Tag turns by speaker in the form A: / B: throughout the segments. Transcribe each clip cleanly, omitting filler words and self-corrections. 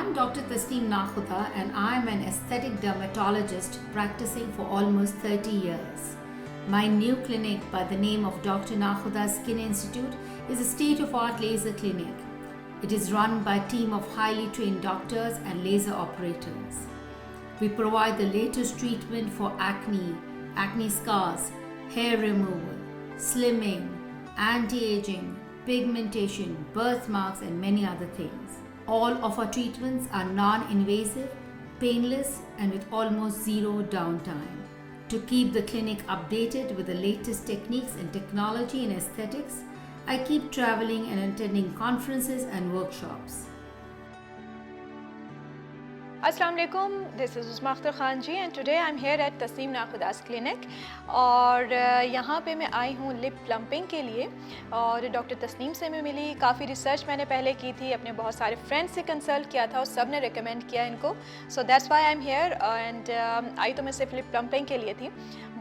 A: I'm Dr. Tasneem Nakhuda and I'm an aesthetic dermatologist practicing for almost 30 years. My new clinic by the name of Dr. Nakhuda Skin Institute is a state-of-art laser clinic. It is run by a team of highly trained doctors and laser operators. We provide the latest treatment for acne scars, hair removal, slimming, anti-aging, pigmentation, birthmarks and many other things. All of our treatments are non-invasive, painless and with almost zero downtime. To keep the clinic updated with the latest techniques and technology in aesthetics, I keep traveling and attending conferences and workshops.
B: Assalamu alaikum, this is Uzma Akhtar Khan ji and today I'm here at Tasneem Nakhuda's clinic और यहाँ पे मैं आई हूँ lip plumping के लिए और doctor Tasneem से मैं मिली। काफ़ी रिसर्च मैंने पहले की थी, अपने बहुत सारे फ्रेंड्स से कंसल्ट किया था और सब ने रिकमेंड किया इनको, so that's why I am here. And I तो मैं सिर्फ लिप प्लम्पिंग के लिए थी,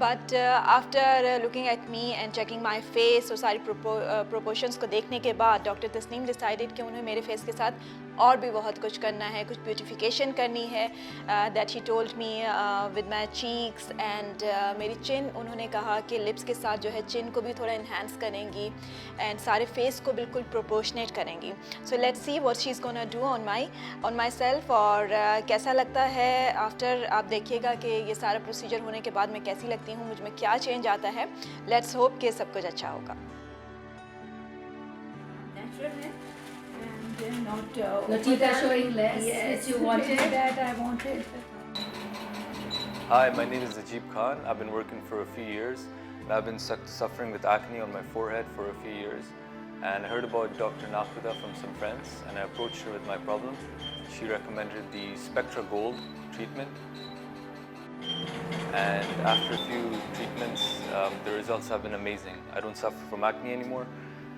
B: but after looking at me and checking my face और सारी प्रोपोर्शंस को देखने के बाद डॉक्टर तस्नीम डिसाइडेड कि उन्हें मेरे फेस के साथ और भी बहुत कुछ करना है, कुछ ब्यूटिफिकेशन करनी है। That she told me with my cheeks and मेरी चिन, उन्होंने कहा कि लिप्स के साथ जो है चिन को भी थोड़ा इन्हांस करेंगी एंड सारे फेस को बिल्कुल प्रोपोर्शनेट करेंगी। So let's see what she is gonna do on my self और कैसा लगता है आफ्टर। आप देखिएगा कि ये सारा प्रोसीजर होने के बाद मैं कैसी लगती हूँ, मुझ में क्या चेंज आता है। लेट्स होप कि सब कुछ अच्छा होगा।
A: Not your teeth are showing less,
B: yes,
A: which you wanted.
B: that I wanted.
C: Hi, my name is Ajib Khan. I've been working for a few years and I've been suffering with acne on my forehead for a few years, and I heard about Dr. Nakhuda from some friends and I approached her with my problem. She recommended the Spectra Gold treatment, and after a few treatments the results have been amazing. I don't suffer from acne anymore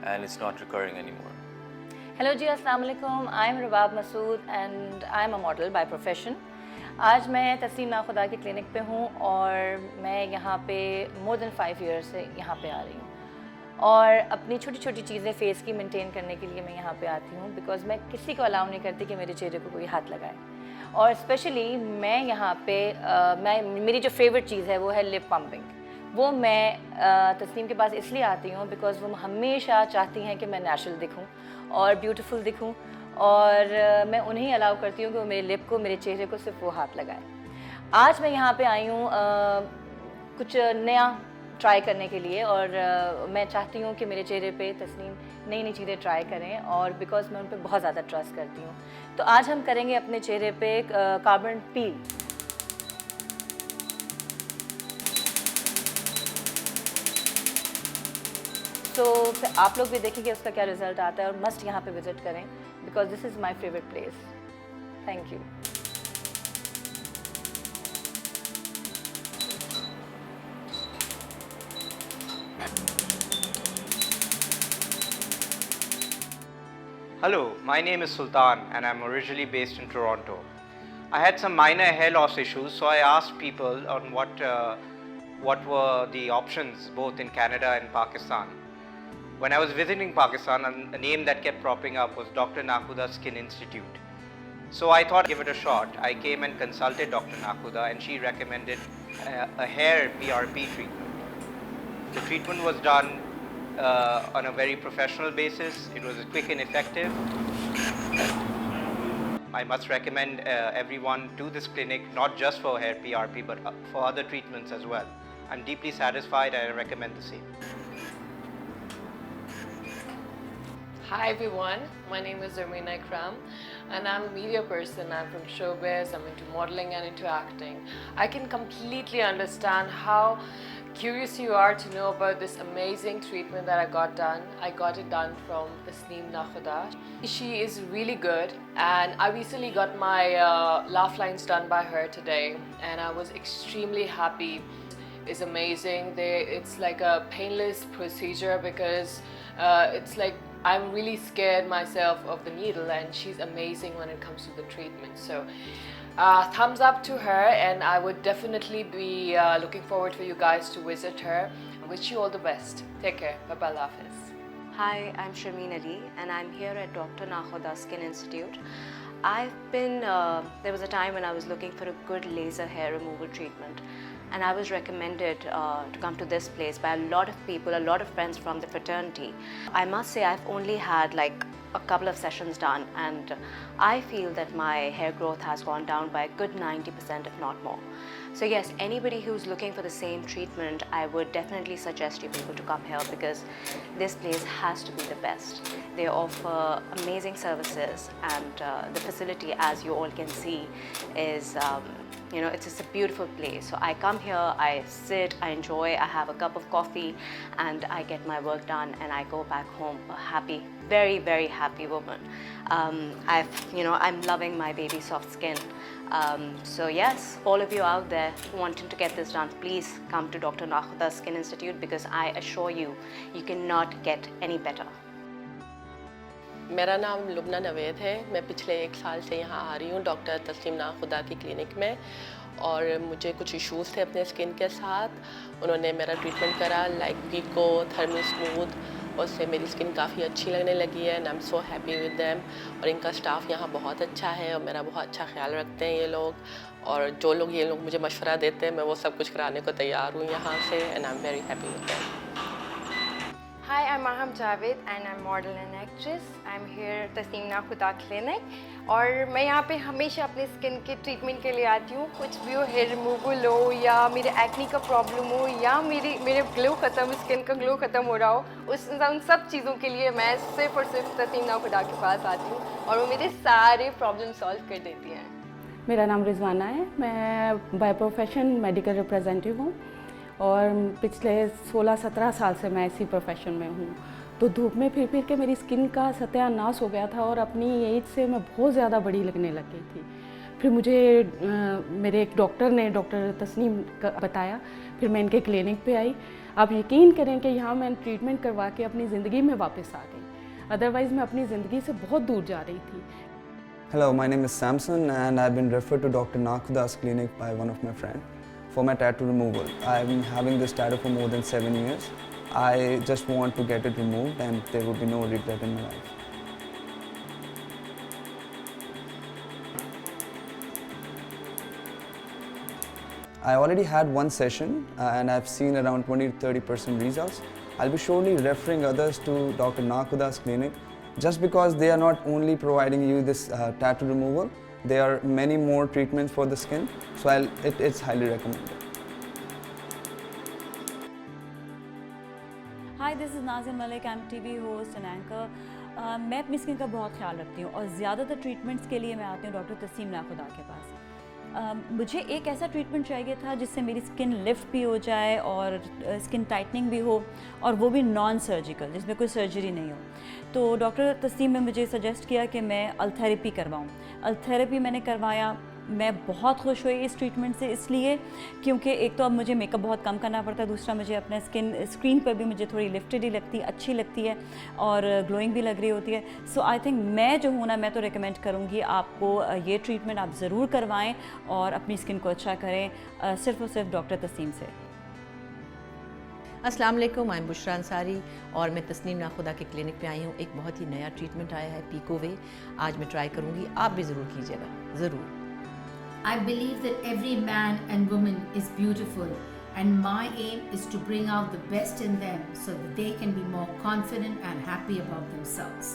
C: and it's not recurring anymore.
D: Hello जी, अस्सलाम वालेकुम। I am Rabab Masood and I am a model by profession. आज मैं तस्नीम नाखुदा की clinic पे हूँ और मैं यहाँ पे मोर देन 5 ईयर्स से यहाँ पे आ रही हूँ और अपनी छोटी छोटी चीज़ें फेस की मेंटेन करने के लिए मैं यहाँ पे आती हूँ, बिकॉज़ मैं किसी को अलाउ नहीं करती कि मेरे चेहरे को कोई हाथ लगाए। और स्पेशली मैं यहाँ पे मेरी जो फेवरेट चीज़ है वो है लिप पम्पिंग। वो मैं तस्नीम के पास इसलिए आती हूँ बिकॉज़ वो हमेशा चाहती हैं कि मैं नेचुरल दिखूँ और ब्यूटीफुल दिखूँ, और मैं उन्हें अलाउ करती हूँ कि वो मेरे लिप को, मेरे चेहरे को सिर्फ वो हाथ लगाएं। आज मैं यहाँ पे आई हूँ कुछ नया ट्राई करने के लिए और मैं चाहती हूँ कि मेरे चेहरे पे तस्नीम नई नई चीज़ें ट्राई करें और बिकॉज़ मैं उन पर बहुत ज़्यादा ट्रस्ट करती हूँ। तो आज हम करेंगे अपने चेहरे पे कार्बन पील। तो आप लोग भी देखेंगे उसका क्या रिजल्ट आता है और मस्ट यहाँ पे विजिट करें because this is my favourite place. Thank you.
E: Hello, my name is Sultan and I'm originally based in Toronto. I had some minor hair loss issues, so I asked people on what were the options both in Canada and Pakistan. When I was visiting Pakistan, a name that kept propping up was Dr. Nakhuda Skin Institute. So I thought I'd give it a shot. I came and consulted Dr. Nakhuda and she recommended a hair PRP treatment. The treatment was done on a very professional basis. It was quick and effective. I must recommend everyone to this clinic, not just for hair PRP but for other treatments as well. I'm deeply satisfied and I recommend the same.
F: Hi everyone, my name is Zarmeena Ikram and I'm a media person. I'm from showbiz, I'm into modeling and into acting. I can completely understand how curious you are to know about this amazing treatment that I got done. I got it done from Tasneem Nakhuda. She is really good and I recently got my laugh lines done by her today and I was extremely happy. It's amazing. It's like a painless procedure because it's like I'm really scared myself of the needle and she's amazing when it comes to the treatment. So thumbs up to her and I would definitely be looking forward for you guys to visit her. I wish you all the best. Take care. Bye-bye. Allah Hafiz.
G: Hi, I'm Sharmeen Ali and I'm here at Dr. Nakhuda Skin Institute. There was a time when I was looking for a good laser hair removal treatment, and I was recommended to come to this place by a lot of people, a lot of friends from the fraternity. I must say I've only had like a couple of sessions done, and I feel that my hair growth has gone down by a good 90% if not more. So yes, anybody who's looking for the same treatment, I would definitely suggest you people to come here, because this place has to be the best. They offer amazing services, and the facility, as you all can see, is it's just a beautiful place. So I come here, I sit, I enjoy, I have a cup of coffee, and I get my work done, and I go back home a happy, very, very happy woman. I'm loving my baby soft skin. So yes, all of you out there wanting to get this done, please come to Dr. Nakhuda Skin Institute, because I assure you, you cannot get any better.
F: मेरा नाम लुबना नवेद है। मैं पिछले 1 साल से यहाँ आ रही हूँ डॉक्टर तस्नीम नाखुदा की क्लिनिक में, और मुझे कुछ इश्यूज़ थे अपने स्किन के साथ। उन्होंने मेरा ट्रीटमेंट करा लाइक पीको, थर्मी स्मूथ, और उससे मेरी स्किन काफ़ी अच्छी लगने लगी है, and I am so happy with them. और इनका स्टाफ यहाँ बहुत अच्छा है, और मेरा बहुत अच्छा ख्याल रखते हैं ये लोग, और जो लोग ये लोग मुझे मशवरा देते हैं मैं वो सब कुछ कराने को तैयार हूँ यहाँ से, and I am very happy with them.
H: Hi, I'm Maham Javed and I'm model and actress. I'm here at Tasneem Nakhuda Clinic. और मैं यहाँ पे हमेशा अपने स्किन के ट्रीटमेंट के लिए आती हूँ। कुछ भी हो, हेयर रिमूवल हो, या मेरे एक्ने का प्रॉब्लम हो, या मेरे ग्लो ख़त्म, स्किन का ग्लो ख़त्म हो रहा हो, उन सब चीज़ों के लिए मैं सिर्फ और सिर्फ तस्नीम नाखुदा के पास आती हूँ, और वो मेरे सारे प्रॉब्लम सॉल्व कर देती हैं।
I: मेरा नाम रिजवाना है, मैं बाय प्रोफेशन मेडिकल रिप्रेजेंटेटिव हूँ, और पिछले 16-17 साल से मैं इसी प्रोफेशन में हूँ। तो धूप में फिर के मेरी स्किन का सत्यानाश हो गया था, और अपनी एज से मैं बहुत ज़्यादा बड़ी लगने लग गई थी। फिर मुझे मेरे एक डॉक्टर ने, डॉक्टर तस्नीम का बताया, फिर मैं इनके क्लिनिक पे आई। आप यकीन करें कि यहाँ मैं ट्रीटमेंट करवा के अपनी ज़िंदगी में वापस आ गई, अदरवाइज़ मैं अपनी ज़िंदगी से बहुत दूर जा रही थी।
J: Hello, my name is Samson, and I've been referred to Dr. Nakhuda's clinic by one of my friends for my tattoo removal. I've been having this tattoo for more than 7 years. I just want to get it removed, and there would be no regret in my life. I already had one session, and I've seen around 20-30% results. I'll be surely referring others to Dr. Nakhuda's clinic, just because they are not only providing you this tattoo removal, there are many more treatments for the skin, so it's highly recommended.
D: Hi, this is Nazim Malik. I'm TV host and anchor. मैं अपनी skin का बहुत ख्याल रखती हूँ, और ज़्यादातर treatments के लिए मैं आती हूँ डॉक्टर तस्नीम नाखुदा के पास। मुझे एक ऐसा ट्रीटमेंट चाहिए था जिससे मेरी स्किन लिफ्ट भी हो जाए और स्किन टाइटनिंग भी हो, और वो भी नॉन सर्जिकल, जिसमें कोई सर्जरी नहीं हो। तो डॉक्टर तस्नीम ने मुझे सजेस्ट किया कि मैं अल्थेरेपी करवाऊँ। अल्थेरेपी मैंने करवाया। मैं बहुत खुश हुई इस ट्रीटमेंट से, इसलिए क्योंकि एक तो अब मुझे मेकअप बहुत कम करना पड़ता है, दूसरा मुझे अपना स्क्रीन पर भी मुझे थोड़ी लिफ्टेड ही लगती है, अच्छी लगती है, और ग्लोइंग भी लग रही होती है। सो आई थिंक मैं जो हूँ ना, मैं तो रिकमेंड करूँगी आपको ये ट्रीटमेंट आप ज़रूर करवाएं और अपनी स्किन को अच्छा करें, सिर्फ और सिर्फ डॉक्टर तस्नीम से।
K: अस्सलाम वालेकुम, मैं बुशरा अंसारी, और मैं तस्नीम नाखुदा के क्लिनिक पे आई हूँ। एक बहुत ही नया ट्रीटमेंट आया है, पीको वे। आज मैं ट्राई करूँगी, आप भी ज़रूर कीजिएगा, ज़रूर।
A: I believe that every man and woman is beautiful, and my aim is to bring out the best in them so that they can be more confident and happy about themselves.